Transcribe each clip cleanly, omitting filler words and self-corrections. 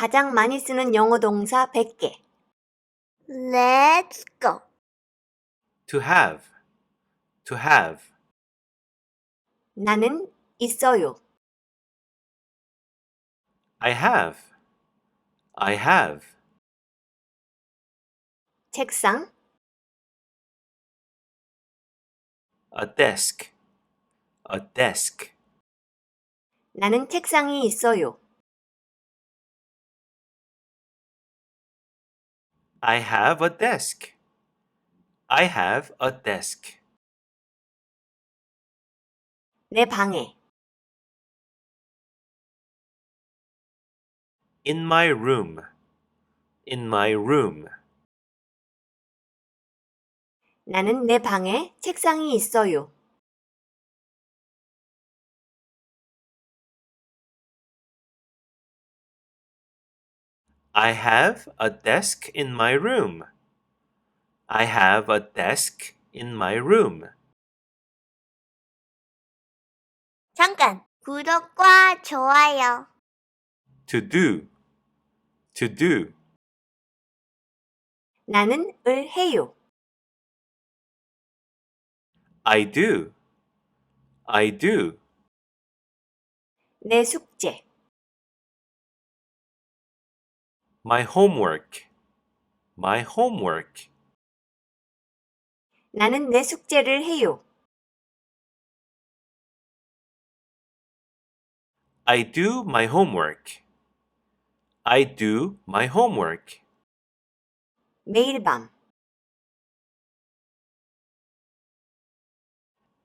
가장 많이 쓰는 영어 동사 100개. Let's go. To have. To have. 나는 있어요. I have. I have. 책상, A desk. A desk. 나는 책상이 있어요. I have a desk. I have a desk. 내 방에, In my room. In my room. 나는 내 방에 책상이 있어요. I have a desk in my room. I have a desk in my room. 잠깐. 구독과 좋아요. To do. To do. 나는 을 해요. I do. I do. 내 숙제, My homework. My homework. 나는 내 숙제를 해요. I do my homework. I do my homework. 매일 밤,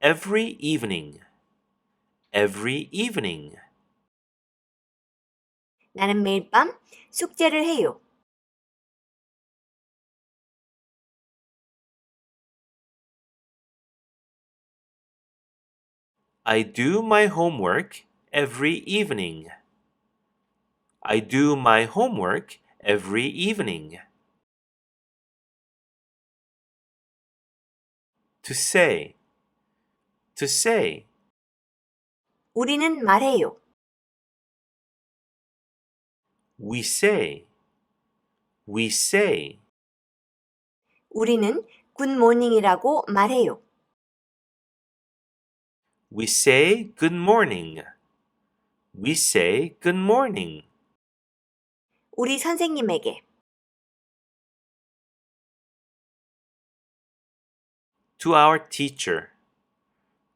Every evening. Every evening. 나는 매일 밤 숙제를 해요. I do my homework every evening. I do my homework every evening. To say. To say. 우리는 말해요. We say. We say. 우리는 굿모닝이라고 말해요. We say good morning. We say good morning. 우리 선생님에게, To our teacher.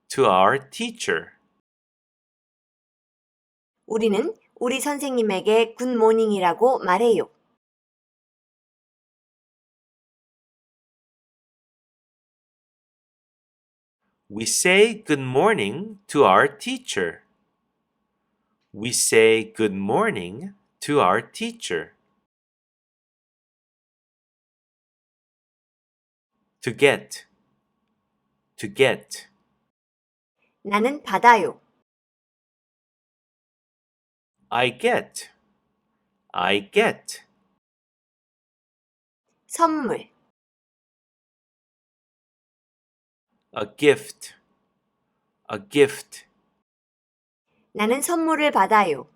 To our teacher. 우리는 우리 선생님에게 굿모닝이라고 말해요. We say good morning to our teacher. We say good morning to our teacher. To get. To get. 나는 받아요. I get. I get. 선물, A gift. A gift. 나는 선물을 받아요.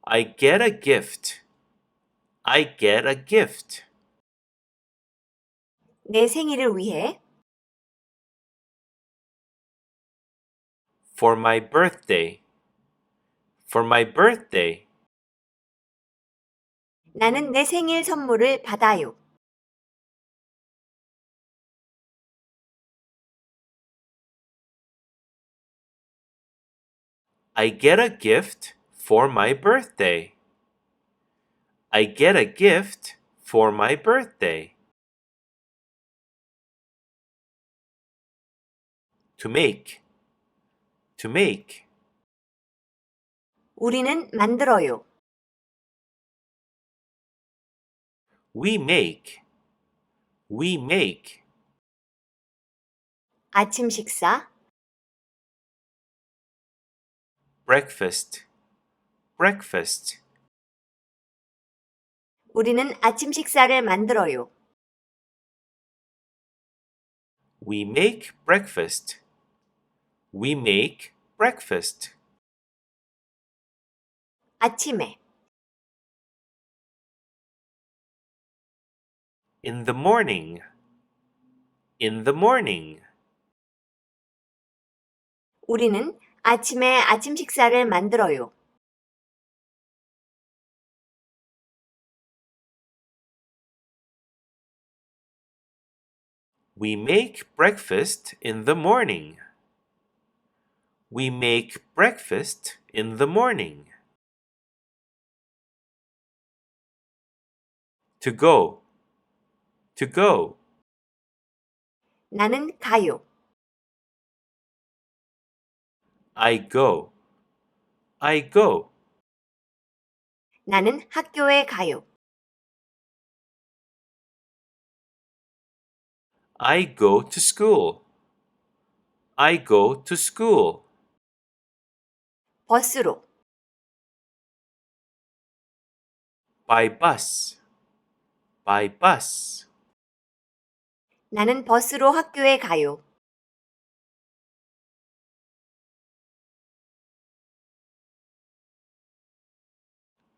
I get a gift. I get a gift. 내 생일을 위해, For my birthday. For my birthday. 나는 내 생일 선물을 받아요. I get a gift for my birthday. I get a gift for my birthday. To make. To make. 우리는 만들어요. We make. We make. 아침 식사, Breakfast. Breakfast. 우리는 아침 식사를 만들어요. We make breakfast. We make breakfast. 아침에. In the morning. In the morning. 우리는 아침에 아침 식사를 만들어요. We make breakfast in the morning. We make breakfast in the morning. To go. To go. 나는 가요. I go. I go. 나는 학교에 가요. I go to school. I go to school. 버스로. By bus. By bus. 나는 버스로 학교에 가요.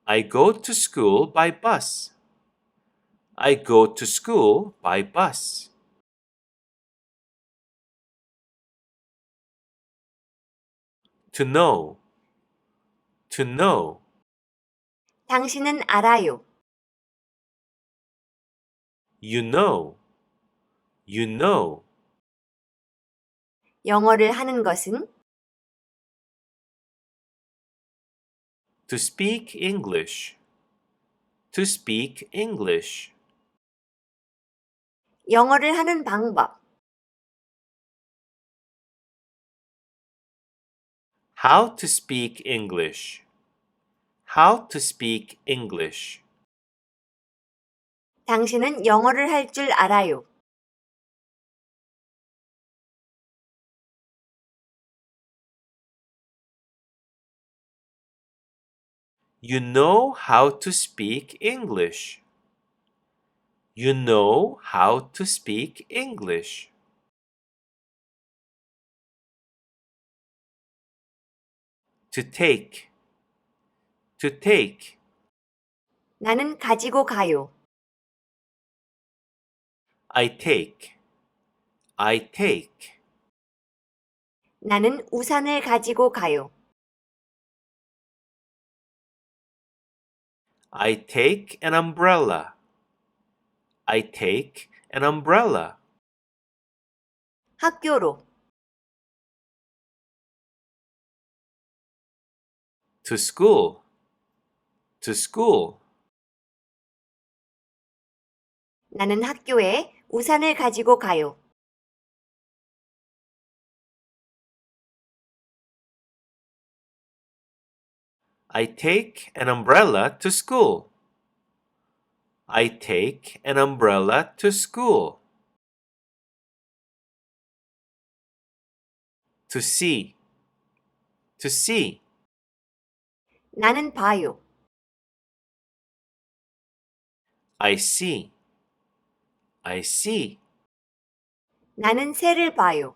I go to school by bus. I go to school by bus. To know. To know. 당신은 알아요. You know. You know. 영어를 하는 것은 To speak English. To speak English. 영어를 하는 방법. How to speak English. How to speak English. 당신은 영어를 할 줄 알아요. You know how to speak English. You know how to speak English. To take. To take. 나는 가지고 가요. I take. I take. 나는 우산을 가지고 가요. I take an umbrella. I take an umbrella. 학교로. To school. To school. 나는 학교에 우산을 가지고 가요. I take an umbrella to school. I take an umbrella to school. To see. To see. 나는 봐요. I see. I see. 나는 새를 봐요.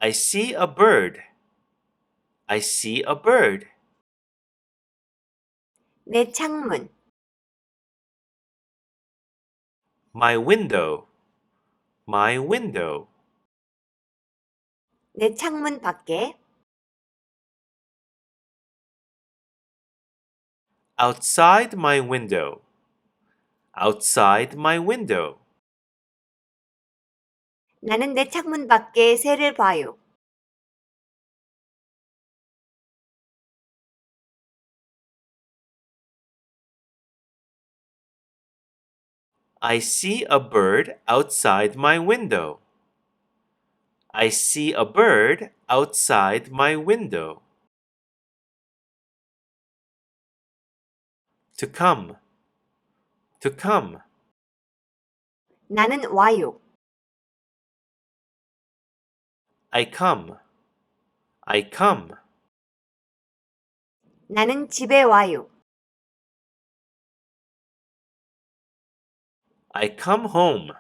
I see a bird. I see a bird. 내 창문. My window. My window. 내 창문 밖에. Outside my window. Outside my window. 나는 내 창문 밖에 새를 봐요. I see a bird outside my window. I see a bird outside my window. To come. To come. 나는 와요. I come. I come. 나는 집에 와요. I come home.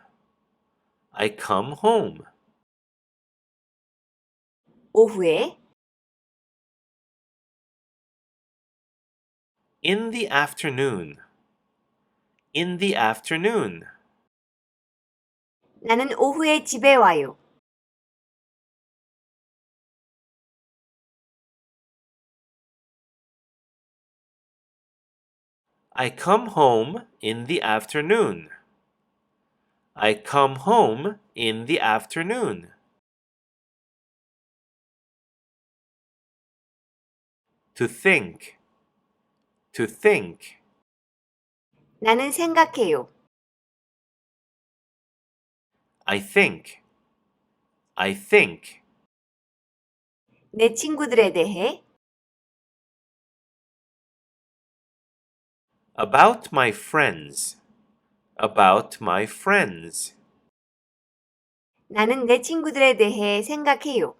I come home. 오후에, in the afternoon, in the afternoon. 나는 오후에 집에 와요. I come home in the afternoon. I come home in the afternoon. To think, to think. 나는 생각해요. I think, I think. 내 친구들에 대해, About my friends, about my friends. 나는 내 친구들에 대해 생각해요.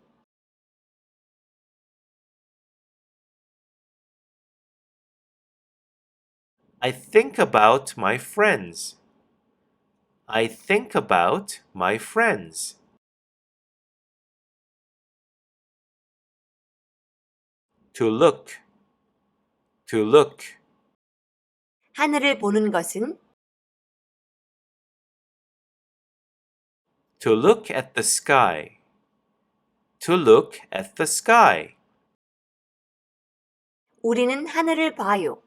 I think about my friends. I think about my friends. To look, to look. 하늘을 보는 것은, To look at the sky. To look at the sky. 우리는 하늘을 봐요.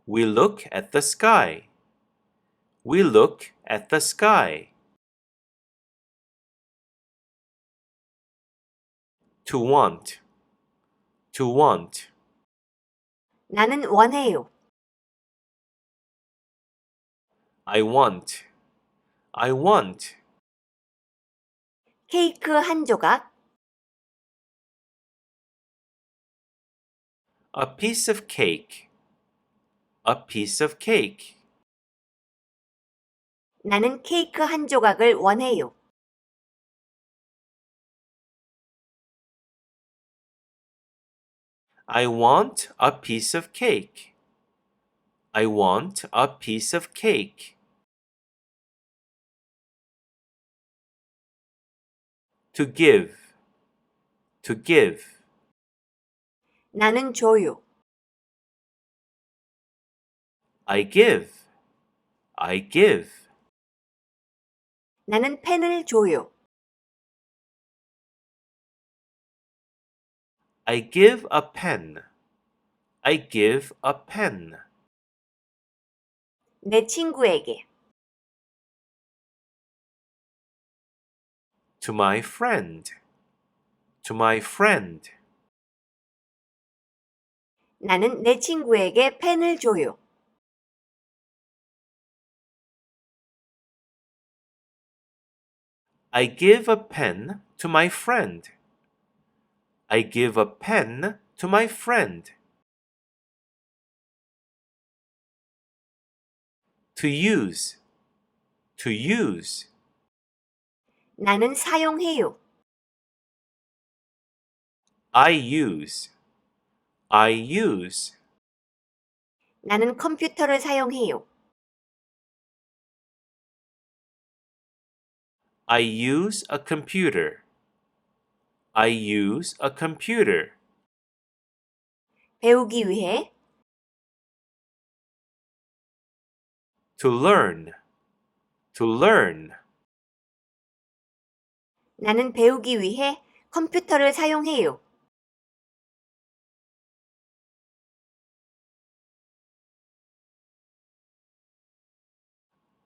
We look at the sky. We look at the sky. To want, to want. 나는 원해요. I want, I want. 케이크 한 조각, A piece of cake. A piece of cake. 나는 케이크 한 조각을 원해요. I want a piece of cake. I want a piece of cake. To give, to give. 나는 줘요. I give, I give. 나는 펜을 줘요. I give a pen. I give a pen. 내 친구에게, To my friend. To my friend. 나는 내 친구에게 펜을 줘요. I give a pen to my friend. I give a pen to my friend. To use. To use. 나는 사용해요. I use. I use. 나는 컴퓨터를 사용해요. I use a computer. I use a computer. 배우기 위해, To learn. To learn. 나는 배우기 위해 컴퓨터를 사용해요.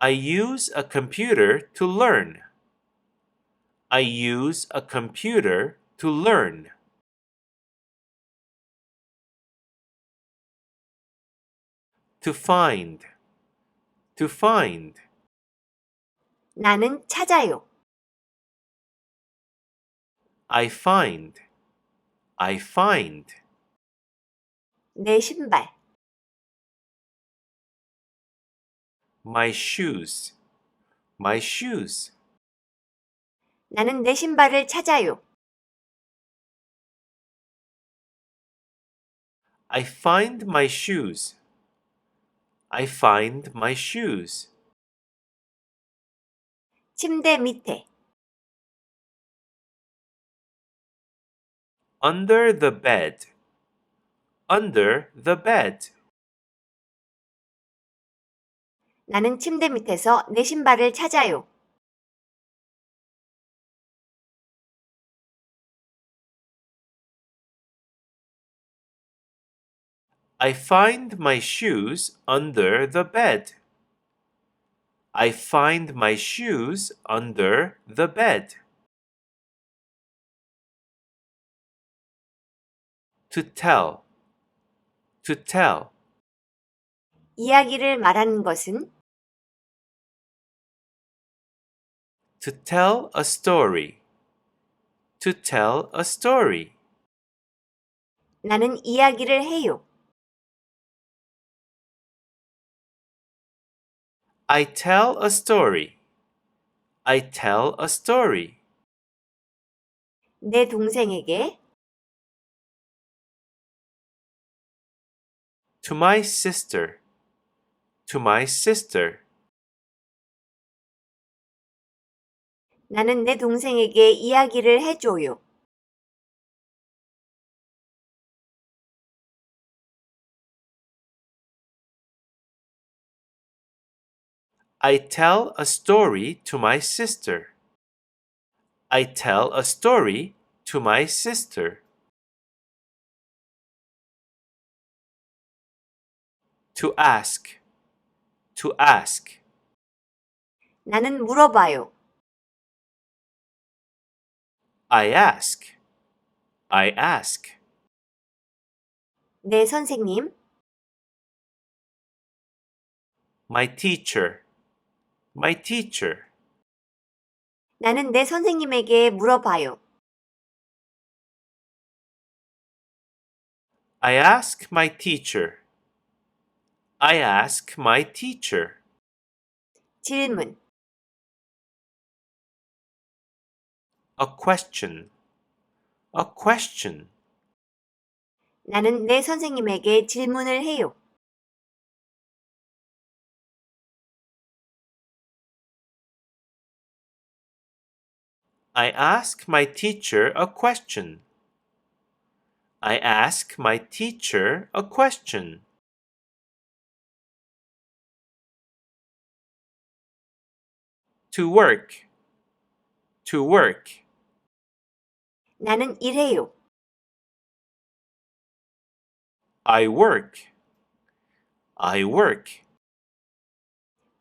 I use a computer to learn. I use a computer to learn. To find. To find. 나는 찾아요. I find. I find. 내 신발, My shoes. My shoes. 나는 내 신발을 찾아요. I find my shoes. I find my shoes. 침대 밑에. Under the bed. Under the bed. 나는 침대 밑에서 내 신발을 찾아요. I find my shoes under the bed. I find my shoes under the bed. To tell. To tell. 이야기를 말하는 것은 To tell a story. To tell a story. 나는 이야기를 해요. I tell a story. I tell a story. 내 동생에게 To my sister. To my sister. 나는 내 동생에게 이야기를 해줘요. I tell a story to my sister. I tell a story to my sister. To ask. To ask. 나는 물어봐요. I ask. I ask. 내 선생님, My teacher. My teacher. 나는 내 선생님에게 물어봐요. I ask my teacher. I ask my teacher. 질문, A question. A question. 나는 내 선생님에게 질문을 해요. I ask my teacher a question. I ask my teacher a question. To work. To work. 나는 일해요. I work. I work.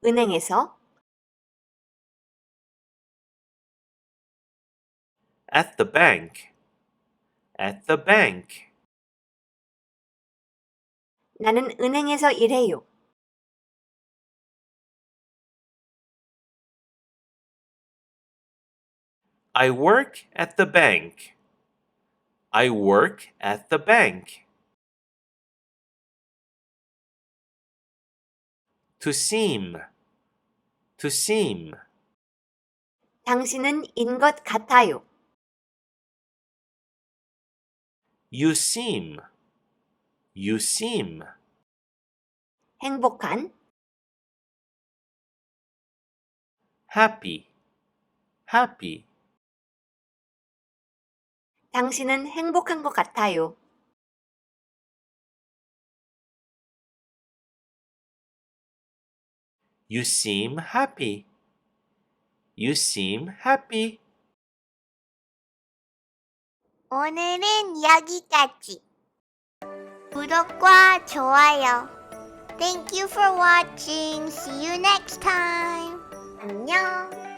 은행에서 At the bank. At the bank. 나는 은행에서 일해요. I work at the bank. I work at the bank. To seem. To seem. 당신은 인 것 같아요. You seem. You seem. 행복한, Happy. Happy. 당신은 행복한 것 같아요. You seem happy. You seem happy. 오늘은 여기까지. 구독과 좋아요. Thank you for watching. See you next time. 안녕.